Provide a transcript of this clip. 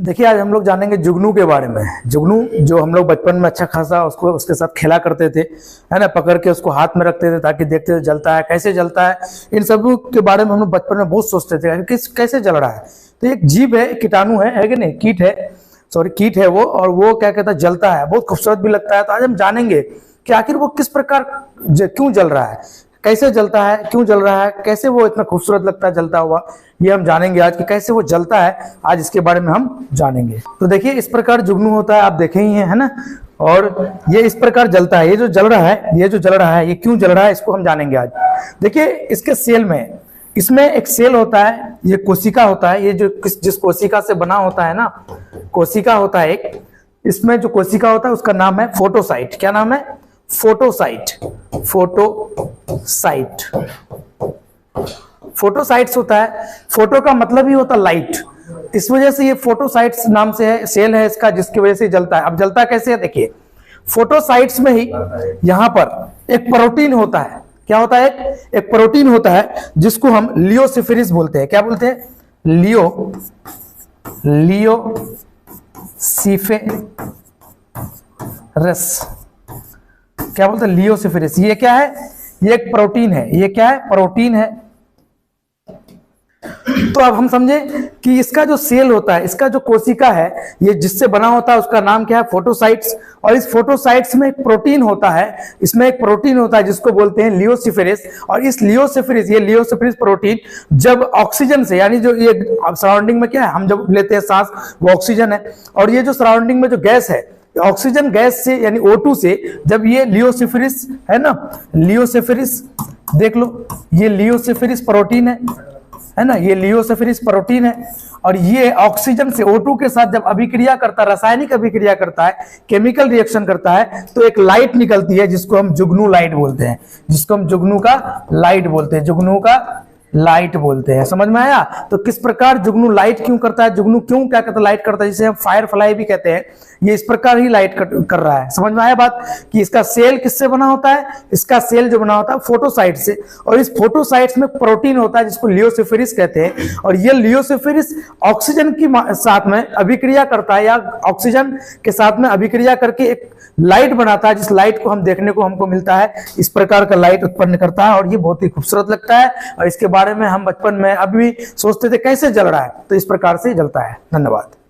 देखिए आज हम लोग जानेंगे जुगनू के बारे में। जुगनू जो हम लोग बचपन में अच्छा खासा उसके साथ खेला करते थे, है ना, पकड़ के उसको हाथ में रखते थे ताकि देखते थे जलता है, कैसे जलता है। इन सब के बारे में हम लोग बचपन में बहुत सोचते थे किस कैसे जल रहा है। तो एक जीव है, कीटाणु है कि नहीं, कीट है, सॉरी कीट है वो, और वो क्या कहता है जलता है, बहुत खूबसूरत भी लगता है। तो आज हम जानेंगे कि आखिर वो किस प्रकार क्यों जल रहा है, कैसे जलता है, क्यों जल रहा है, कैसे वो इतना खूबसूरत लगता है जलता हुआ, ये हम जानेंगे आज कि कैसे वो जलता है। आज इसके बारे में हम जानेंगे। तो देखिए इस प्रकार जुगनू होता है, आप देखे ही है ना, और ये इस प्रकार जलता है। ये जो जल रहा है, ये जो जल रहा है, ये क्यों जल रहा है, इसको हम जानेंगे आज। देखिए इसके सेल में, इसमें एक सेल होता है, ये कोशिका होता है, ये जो जिस कोशिका से बना होता है ना, कोशिका होता है एक, इसमें जो कोशिका होता है उसका नाम है फोटोसाइट। क्या नाम है? फोटोसाइट। फोटोसाइट, फोटोसाइट्स होता है। फोटो का मतलब ही होता है लाइट, इस वजह से ये फोटोसाइट्स नाम से है, सेल है इसका, जिसकी वजह से जलता है। अब जलता कैसे है देखिए, फोटोसाइट्स में ही यहां पर एक प्रोटीन होता है। क्या होता है? एक प्रोटीन होता है जिसको हम लियोसिफेरिस बोलते हैं। क्या बोलते हैं? लियोसिफेरस। क्या बोलते हैं? लियोसिफेरिस। ये क्या है? ये एक प्रोटीन है। ये क्या है? प्रोटीन है। तो अब हम समझे कि इसका जो सेल होता है, इसका जो कोशिका है, ये जिससे बना होता है उसका नाम क्या है? फोटोसाइट्स। और इस फोटोसाइट्स में एक प्रोटीन होता है, इसमें एक प्रोटीन होता है जिसको बोलते हैं लियोसिफेरिस। और इस लियोसिफेरिस, ये लियोसिफेरिस प्रोटीन जब ऑक्सीजन से, यानी जो ये सराउंडिंग में क्या है, हम जब लेते हैं सांस, वो ऑक्सीजन है, और ये जो सराउंडिंग में जो गैस है, ऑक्सीजन गैस से यानी O2 से, जब ये लियोसिफेरिस है ना, लियोसिफेरिस देख लो, ये लियोसिफेरिस प्रोटीन है ना, ये लियोसिफेरिस प्रोटीन है, और ये ऑक्सीजन से O2 के साथ जब अभिक्रिया करता है, रासायनिक अभिक्रिया करता है, केमिकल रिएक्शन करता है, तो एक लाइट निकलती है जिसको हम जुगनू लाइट बोलते हैं, जिसको हम जुगनू का लाइट बोलते हैं, जुगनू का लाइट बोलते हैं। समझ में आया? तो किस प्रकार जुगनू लाइट क्यों करता है, जुगनू क्यों क्या कहता है लाइट करता है, जिसे हम फायर फ्लाई भी कहते हैं, ये इस प्रकार ही लाइट कर रहा है। समझ में आया बात कि इसका सेल किससे बना होता है? इसका सेल जो बना होता है फोटोसाइट से, और इस फोटोसाइट्स में प्रोटीन होता है जिसको लियोसिफेरिस कहते हैं, और ये लियोसिफेरिस ऑक्सीजन की साथ में अभिक्रिया करता है, या ऑक्सीजन के साथ में अभिक्रिया करके एक लाइट बनाता है, जिस लाइट को हम देखने को हमको मिलता है, इस प्रकार का लाइट उत्पन्न करता है, और ये बहुत ही खूबसूरत लगता है। और इसके बारे में हम बचपन में अभी भी सोचते थे कैसे जल रहा है, तो इस प्रकार से जलता है। धन्यवाद।